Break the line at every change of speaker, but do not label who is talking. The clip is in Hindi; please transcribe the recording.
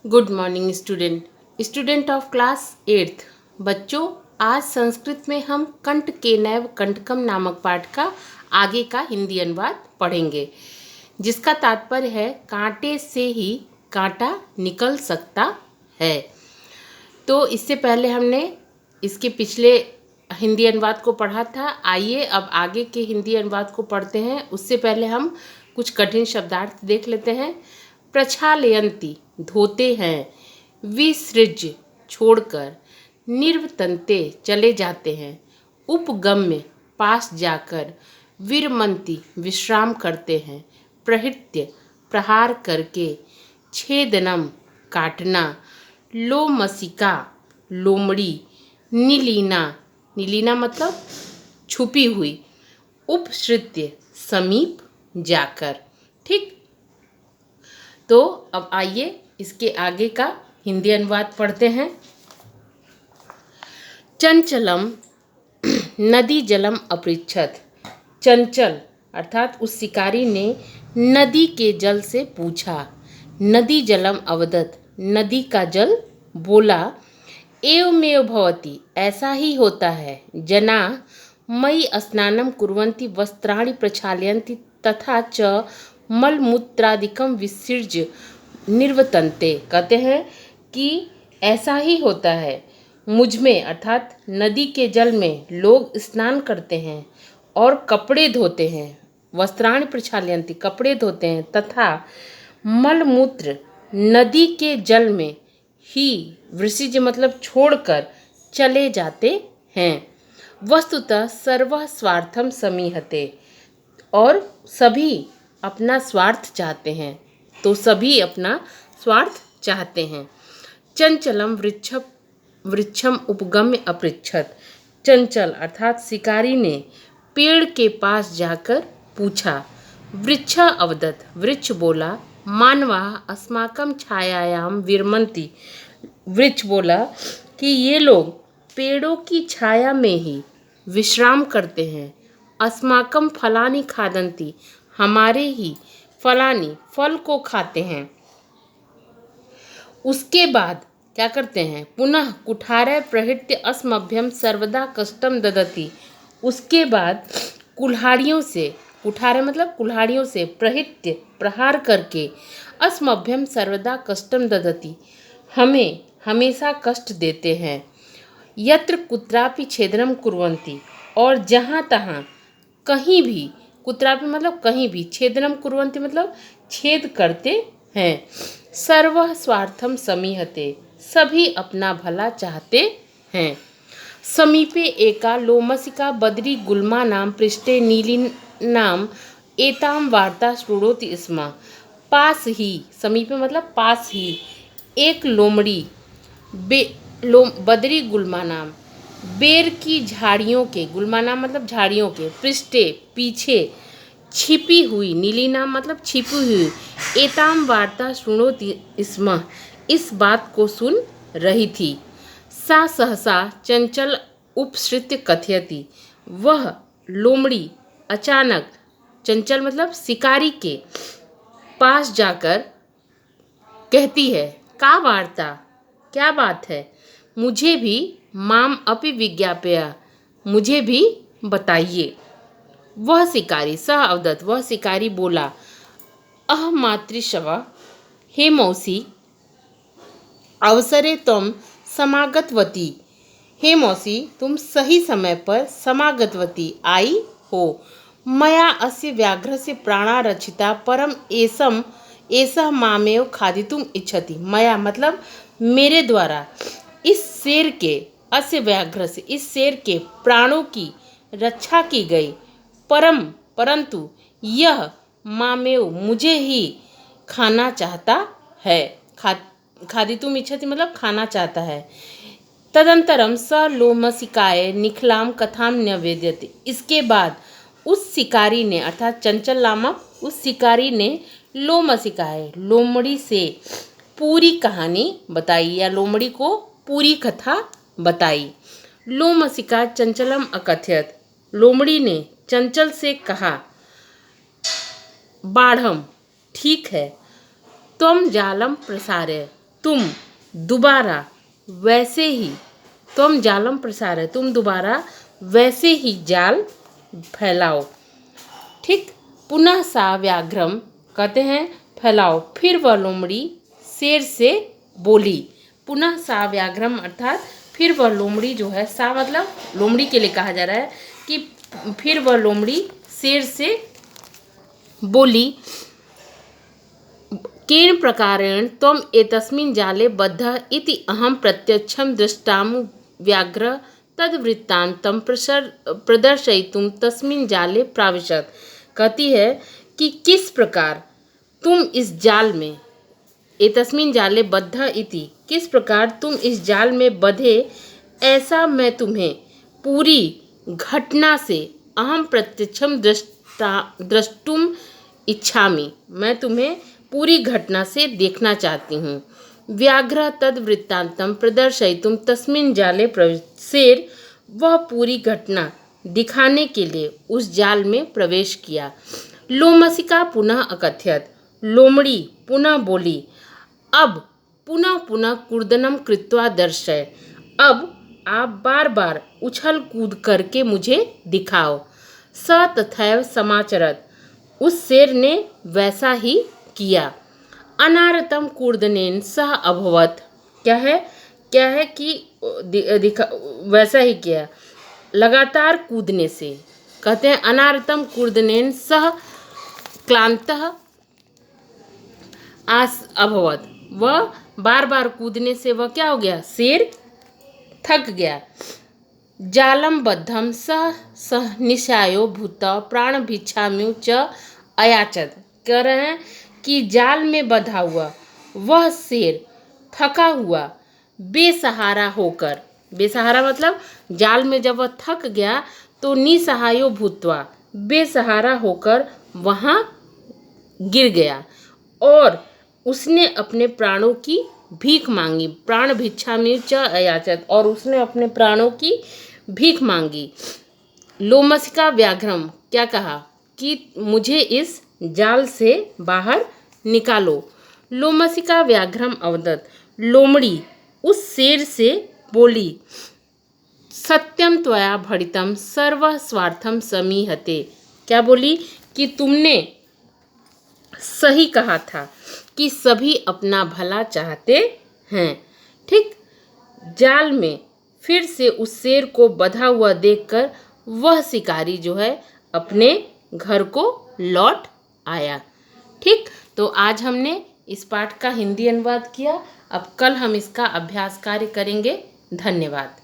Good morning student of class 8th। बच्चों, आज संस्कृत में हम कंट केनैव कंटकम नामक पाठ का आगे का हिंदी अनुवाद पढ़ेंगे, जिसका तात्पर्य है कांटे से ही कांटा निकल सकता है। तो इससे पहले हमने इसके पिछले हिंदी अनुवाद को पढ़ा था। आइए अब आगे के हिंदी अनुवाद को पढ़ते हैं। उससे पहले हम कुछ कठिन शब्दार्थ देख लेते हैं। प्रक्षालयन्ति धोते हैं, विसृज्य छोड़कर, निर्वतन्ते चले जाते हैं, उपगम्य पास जाकर, विरमन्ति विश्राम करते हैं, प्रहृत्य प्रहार करके, छेदनम काटना, लोमसिका लोमड़ी, नीलीना नीलीना मतलब छुपी हुई, उपसृत्य समीप जाकर। ठीक, तो अब आइए इसके आगे का हिंदी अनुवाद पढ़ते हैं। चंचलम नदी जलम अपृच्छत। चंचल अर्थात उस शिकारी ने नदी के जल से पूछा। नदी जलम अवदत, नदी का जल बोला। एवमेव भवति, ऐसा ही होता है। जना मयि स्नानं कुर्वन्ति, वस्त्राणि प्रक्षालयन्ति, तथा च मलमूत्रादिकं विसृज्य निर्वतन्ते। कहते हैं कि ऐसा ही होता है मुझ में, अर्थात नदी के जल में लोग स्नान करते हैं और कपड़े धोते हैं। वस्त्राणि प्रक्षालयन्ति, कपड़े धोते हैं, तथा मलमूत्र नदी के जल में ही विसृज्य मतलब छोड़कर चले जाते हैं। वस्तुतः सर्वः स्वार्थम समीहते, और सभी अपना स्वार्थ चाहते हैं। तो सभी अपना स्वार्थ चाहते हैं। चंचलम वृक्षम उपगम्य अपृच्छत। चंचल अर्थात शिकारी ने पेड़ के पास जाकर पूछा। वृक्ष अवदत, वृक्ष बोला। मानवा अस्माकं छायायाम विरमन्ति, वृक्ष बोला कि ये लोग पेड़ों की छाया में ही विश्राम करते हैं। अस्माकं फलानि खादन्ति, हमारे ही फलानी फल को खाते हैं। उसके बाद क्या करते हैं? पुनः कुठारय प्रहृत्य अस्मभ्यम सर्वदा कष्टम ददति। उसके बाद कुल्हाड़ियों से, कुठारय मतलब कुल्हाड़ियों से, प्रहृत्य प्रहार करके, अस्मभ्यम सर्वदा कष्टम ददति हमें हमेशा कष्ट देते हैं। यत्र कुत्रापि छेदनम कुर्वन्ति, और जहाँ तहाँ कहीं भी, कुत्रापि मतलब कहीं भी, छेदनम कुर्वन्ति मतलब छेद करते हैं। सर्वः स्वार्थम समीहते, सभी अपना भला चाहते हैं। समीपे एका लोमसिका बद्री गुल्मा नाम पृष्ठे नीली नाम एताम वार्ता शृणोति स्म। पास ही, समीपे मतलब पास ही, एक लोमड़ी बद्री गुल्मा नाम, बेर की झाड़ियों के, गुल्मा नाम मतलब झाड़ियों के, पृष्ठे पीछे, छिपी हुई, नीली नाम मतलब छिपी हुई, एताम वार्ता शृणोति स्म, इस बात को सुन रही थी। सा सहसा चंचल उपसृत्य कथयति, वह लोमड़ी अचानक, चंचल मतलब शिकारी के पास जाकर कहती है। का वार्ता, क्या बात है? मुझे भी माम अपि विज्ञापया, मुझे भी बताइए। वह शिकारी सह अवदत, वह शिकारी बोला। अह मातृशव, हे मौसी, अवसरे तुम समागतवती, हे मौसी तुम सही समय पर समागतवती आई हो। मया अस्य व्याघ्रस्य प्राणा रक्षिता, परम एसम एसह मामेव खादितुम इच्छति। मया मतलब मेरे द्वारा इस शेर के, अस्य व्याघ्र से, इस शेर के प्राणों की रक्षा की गई। परंतु यह मामेव मुझे ही खाना चाहता है। खादितुम इच्छति मतलब खाना चाहता है। तदंतरम स लोमसिकाय निखलाम कथाम न्यवेद्यते, इसके बाद उस शिकारी ने, अर्थात चंचल नामक उस शिकारी ने, लोमसिकाय लोमड़ी से पूरी कहानी बताई, या लोमड़ी को पूरी कथा बताई। लोमसिका चंचलम अकथयत, लोमड़ी ने चंचल से कहा। बाढ़म ठीक है, त्वम जालम प्रसारय, तुम दोबारा वैसे ही, तुम जालम प्रसारय, तुम दोबारा वैसे ही जाल फैलाओ। ठीक। पुनः सा व्याघ्रम कहते हैं फैलाओ। फिर वह लोमड़ी शेर से बोली। पुनः सा व्याघ्रम अर्थात फिर वह लोमड़ी जो है, सा मतलब लोमड़ी के लिए कहा जा रहा है कि फिर वह लोमड़ी शेर से बोली। केन प्रकारेण त्वम् एतस्मिन् जाले बद्धः इति अहं प्रत्यक्षं दृष्टां व्याघ्र तद्वृत्तान्तं प्रदर्शयितुं तस्मिन् जाले प्राविशत्। कहती है कि किस प्रकार तुम इस जाल में, एतस्मिन् जाले बद्धः इति, किस प्रकार तुम इस जाल में बधे, ऐसा मैं तुम्हें पूरी घटना से अहम प्रत्यक्षम द्रष्टुम इच्छामि, मैं तुम्हें पूरी घटना से देखना चाहती हूँ। व्याघ्र तद वृत्तांतम प्रदर्शयितुम तस्मिन् जाले प्रवेश। शेर वह पूरी घटना दिखाने के लिए उस जाल में प्रवेश किया। लोमसिका पुनः अकथयत, लोमड़ी पुनः बोली। अब पुनः पुनः कूर्दनम कृत्वा दर्शय, अब आप बार बार उछल कूद करके मुझे दिखाओ। स तथैव समाचरत, उस शेर ने वैसा ही किया। अनारतम कूर्दनेन सह अभवत, क्या है कि वैसा ही किया, लगातार कूदने से। कहते हैं अनारतम कूर्दनेन सह क्लांतः आस अभवत, वह बार बार कूदने से वह क्या हो गया, शेर थक गया। जालम बद्धम सह निशायो भूत प्राण भिक्षाम्यु च अयाचत, कह रहे हैं कि जाल में बंधा हुआ वह शेर थका हुआ बेसहारा होकर, बेसहारा मतलब जाल में जब वह थक गया तो निसहायो भूतवा, बेसहारा होकर वहाँ गिर गया और उसने अपने प्राणों की भीख मांगी। प्राण भिक्षाम्यु च अयाचत, और उसने अपने प्राणों की भीख मांगी। लोमसिका व्याघ्रम, क्या कहा कि मुझे इस जाल से बाहर निकालो। लोमसिका व्याघ्रम अवदत, लोमड़ी उस शेर से बोली। सत्यम त्वया भणितम सर्व स्वार्थम समीहते, क्या बोली कि तुमने सही कहा था कि सभी अपना भला चाहते हैं। ठीक। जाल में फिर से उस शेर को बंधा हुआ देखकर वह शिकारी जो है अपने घर को लौट आया। ठीक। तो आज हमने इस पाठ का हिंदी अनुवाद किया। अब कल हम इसका अभ्यास कार्य करेंगे। धन्यवाद।